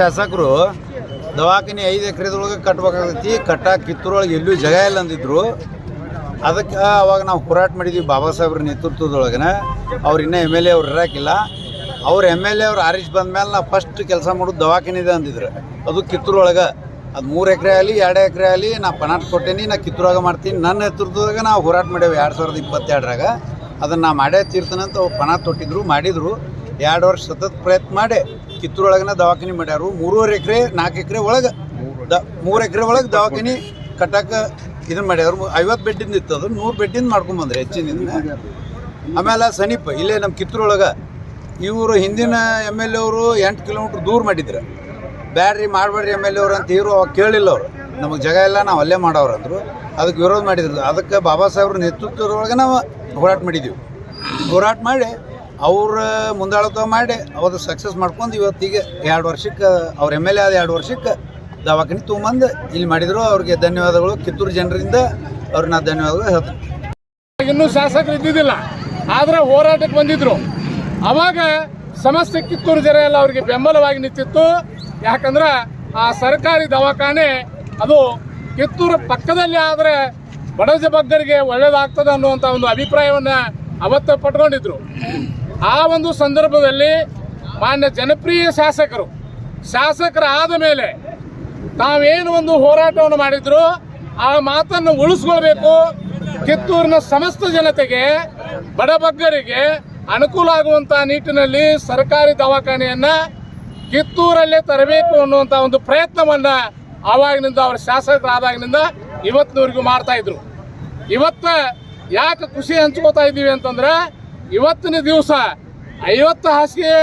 ಶಾಸಕರು ದವಾಖಾನೆ 5 ಎಕರೆದೊಳಗೆ ಕಟ್ಟಬೇಕಾಗೈತಿ, ಕಿತ್ತೂರೊಳಗೆ ಎಲ್ಲೂ ಜಾಗ ಇಲ್ಲ ಅಂದಿದ್ರು. ಅದಕ್ಕೆ ಅವಾಗ ನಾವು ಹೋರಾಟ ಮಾಡಿದ್ವಿ ಬಾಬಾ ಸಾಹೇಬ್ರ ನೇತೃತ್ವದೊಳಗನ. ಅವ್ರು ಇನ್ನೂ MLA ಅವ್ರು ಇರೋಕ್ಕಿಲ್ಲ. ಅವ್ರು MLA ಅವ್ರು ಆರಿಸಿ ಬಂದ್ಮೇಲೆ ನಾವು ಫಸ್ಟ್ ಕೆಲಸ ಮಾಡೋದು ದವಾಖಾನೆ ಇದೆ ಅಂದಿದ್ರು. ಅದು ಕಿತ್ತೂರೊಳಗೆ ಅದು 3 ಎಕರೆ ಆಗಲಿ 2 ಎಕರೆ ಆಗಲಿ ನಾ ಪನಾಟ್ ಕೊಟ್ಟೇನಿ, ನಾ ಕಿತ್ತೂರಾಗ ಮಾಡ್ತೀನಿ. ನನ್ನ ನೇತೃತ್ವದಾಗ ನಾವು ಹೋರಾಟ ಮಾಡೇವಿ 2022ರಾಗ. ಅದನ್ನು ನಾ ಮಾಡೇ ತೀರ್ತನಂತ ಅವ್ರು ಪನಾಟ್ ತೊಟ್ಟಿದ್ರು, ಮಾಡಿದರು. 2 ವರ್ಷ ಸತತ ಪ್ರಯತ್ನ ಮಾಡಿ ಕಿತ್ತೂರೊಳಗನ ದವಾಖಾನೆ ಮಾಡ್ಯಾರು. 3.5 ಎಕರೆ 4 ಎಕರೆ ಒಳಗೆ 3 ಎಕರೆ ಒಳಗೆ ದವಾಖಾನೆ ಕಟ್ಟಕ್ಕೆ ಇದನ್ನು ಮಾಡ್ಯಾರು. 50 ಬೆಡ್ಡಿಂದ ಇತ್ತು, ಅದು 100 ಬೆಡ್ಡಿಂದ ಮಾಡ್ಕೊಂಬಂದ್ರೆ ಹೆಚ್ಚಿನಿಂದ. ಆಮೇಲೆ ಸಮೀಪ ಇಲ್ಲೇ ನಮ್ಮ ಕಿತ್ತೂರೊಳಗೆ ಇವರು ಹಿಂದಿನ MLA ಅವರು 8 ಕಿಲೋಮೀಟ್ರ್ ದೂರ ಮಾಡಿದ್ರು. ಬ್ಯಾಡ್ರಿ ಮಾಡಬೇಡ್ರಿ MLA ಅವ್ರು ಅಂತ ಇವರು ಅವಾಗ ಕೇಳಿಲ್ಲ. ಅವರು ನಮಗೆ ಜಾಗ ಇಲ್ಲ, ನಾವು ಅಲ್ಲೇ ಮಾಡೋರು ಅಂದರು. ಅದಕ್ಕೆ ವಿರೋಧ ಮಾಡಿದ್ರು. ಅದಕ್ಕೆ ಬಾಬಾ ಸಾಹೇಬ್ರ ನೇತೃತ್ವದೊಳಗೆ ನಾವು ಹೋರಾಟ ಮಾಡಿದ್ದೀವಿ. ಹೋರಾಟ ಮಾಡಿ ಅವ್ರ ಮುಂದಾಳತ್ವ ಮಾಡಿ ಅವತ್ತು ಸಕ್ಸಸ್ ಮಾಡ್ಕೊಂಡು ಇವತ್ತಿಗೆ 2 ವರ್ಷಕ್ಕೆ ಅವ್ರ MLA ಆದ 2 ವರ್ಷಕ್ಕೆ ದವಾಖಾನೆ ತೊಗೊಂಬಂದು ಇಲ್ಲಿ ಮಾಡಿದರು. ಅವ್ರಿಗೆ ಧನ್ಯವಾದಗಳು. ಕಿತ್ತೂರು ಜನರಿಂದ ಅವ್ರಿಗೆ ನಾ ಧನ್ಯವಾದಗಳು ಹೇಳ್ತೀನಿ. ಇನ್ನೂ ಶಾಸಕರು ಇದ್ದಿದ್ದಿಲ್ಲ, ಆದರೆ ಹೋರಾಟಕ್ಕೆ ಬಂದಿದ್ದರು. ಅವಾಗ ಸಮಸ್ತ ಕಿತ್ತೂರು ಜನ ಎಲ್ಲ ಅವರಿಗೆ ಬೆಂಬಲವಾಗಿ ನಿಂತಿತ್ತು. ಯಾಕಂದ್ರೆ ಆ ಸರ್ಕಾರಿ ದವಾಖಾನೆ ಅದು ಕಿತ್ತೂರು ಪಕ್ಕದಲ್ಲಿ ಆದರೆ ಬಡಜ ಬಗ್ಗರಿಗೆ ಒಳ್ಳೇದಾಗ್ತದೆ ಅನ್ನುವಂಥ ಒಂದು ಅಭಿಪ್ರಾಯವನ್ನು ಅವತ್ತು ಪಟ್ಕೊಂಡಿದ್ರು. ಆ ಒಂದು ಸಂದರ್ಭದಲ್ಲಿ ಮಾನ್ಯ ಜನಪ್ರಿಯ ಶಾಸಕರಾದ ಮೇಲೆ ತಾವೇನು ಒಂದು ಹೋರಾಟವನ್ನು ಮಾಡಿದ್ರು, ಆ ಮಾತನ್ನು ಉಳಿಸ್ಕೊಳ್ಬೇಕು. ಕಿತ್ತೂರಿನ ಸಮಸ್ತ ಜನತೆಗೆ ಬಡಬಗ್ಗರಿಗೆ ಅನುಕೂಲ ಆಗುವಂಥ ನಿಟ್ಟಿನಲ್ಲಿ ಸರ್ಕಾರಿ ದವಾಖಾನೆಯನ್ನು ಕಿತ್ತೂರಲ್ಲೇ ತರಬೇಕು ಅನ್ನುವಂಥ ಒಂದು ಪ್ರಯತ್ನವನ್ನು ಆವಾಗಿನಿಂದ ಅವರ ಶಾಸಕರಾದಾಗಿನಿಂದ ಇವತ್ತಿನವರೆಗೂ ಮಾಡ್ತಾ ಇದ್ರು. ಇವತ್ತು ಯಾಕೆ ಖುಷಿ ಹಂಚ್ಕೋತಾ ಇದ್ದೀವಿ ಅಂತಂದ್ರೆ, ಇವತ್ತಿನ ದಿವಸ 50 ಹಾಸಿಗೆ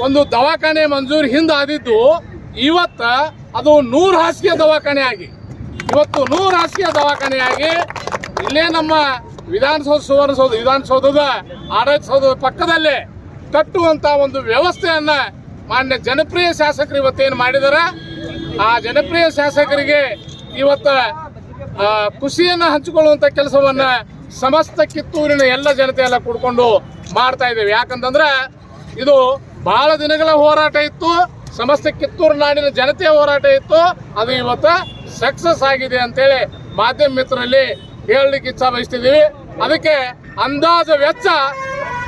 ಒಂದು ದವಾಖಾನೆ ಮಂಜೂರು ಹಿಂದೆ ಆದಿದ್ದು ಇವತ್ತು ಅದು 100 ಹಾಸಿಗೆ ದವಾಖಾನೆ ಆಗಿ ಇಲ್ಲೇ ನಮ್ಮ ವಿಧಾನಸೌಧದ ಆಡಳಿತ ಸೌಧದ ಪಕ್ಕದಲ್ಲೇ ಕಟ್ಟುವಂಥ ಒಂದು ವ್ಯವಸ್ಥೆಯನ್ನು ಮಾನ್ಯ ಜನಪ್ರಿಯ ಶಾಸಕರು ಇವತ್ತೇನು ಮಾಡಿದಾರೆ, ಆ ಜನಪ್ರಿಯ ಶಾಸಕರಿಗೆ ಇವತ್ತು ಖುಷಿಯನ್ನು ಹಂಚಿಕೊಳ್ಳುವಂಥ ಕೆಲಸವನ್ನು ಸಮಸ್ತ ಕಿತ್ತೂರಿನ ಎಲ್ಲ ಜನತೆ ಎಲ್ಲ ಕೂಡ್ಕೊಂಡು ಮಾಡ್ತಾ ಇದ್ದೇವೆ. ಯಾಕಂತಂದ್ರೆ ಇದು ಬಹಳ ದಿನಗಳ ಹೋರಾಟ ಇತ್ತು, ಸಮಸ್ತ ಕಿತ್ತೂರು ನಾಡಿನ ಜನತೆಯ ಹೋರಾಟ ಇತ್ತು. ಅದು ಇವತ್ತು ಸಕ್ಸಸ್ ಆಗಿದೆ ಅಂತೇಳಿ ಮಾಧ್ಯಮ ಮಿತ್ರರಲ್ಲಿ ಹೇಳಲಿಕ್ಕೆ ಇಚ್ಛಾ ಬಯಸ್ತಿದ್ದೀವಿ. ಅದಕ್ಕೆ ಅಂದಾಜು ವೆಚ್ಚ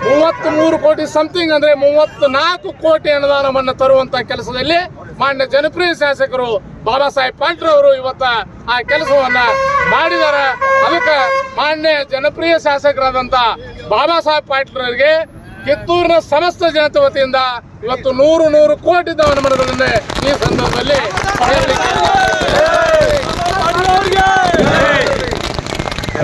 33 ಕೋಟಿ ಸಮಥಿಂಗ್, ಅಂದರೆ 34 ಕೋಟಿ ಅನುದಾನವನ್ನು ತರುವಂತ ಕೆಲಸದಲ್ಲಿ ಮಾನ್ಯ ಜನಪ್ರಿಯ ಶಾಸಕರು ಬಾಬಾ ಸಾಹೇಬ್ ಪಾಟೀಲ್ ಅವರು ಇವತ್ತು ಆ ಕೆಲಸವನ್ನ ಮಾಡಿದ್ದಾರೆ. ಅದಕ್ಕೆ ಮಾನ್ಯ ಜನಪ್ರಿಯ ಶಾಸಕರಾದಂಥ ಬಾಬಾ ಸಾಹೇಬ್ ಪಾಟೀಲ್ರಿಗೆ ಕಿತ್ತೂರಿನ ಸಮಸ್ತ ಜನತೆ ವತಿಯಿಂದ ಇವತ್ತು 100 ಕೋಟಿ ದಾನವನ್ನು ಈ ಸಂದರ್ಭದಲ್ಲಿ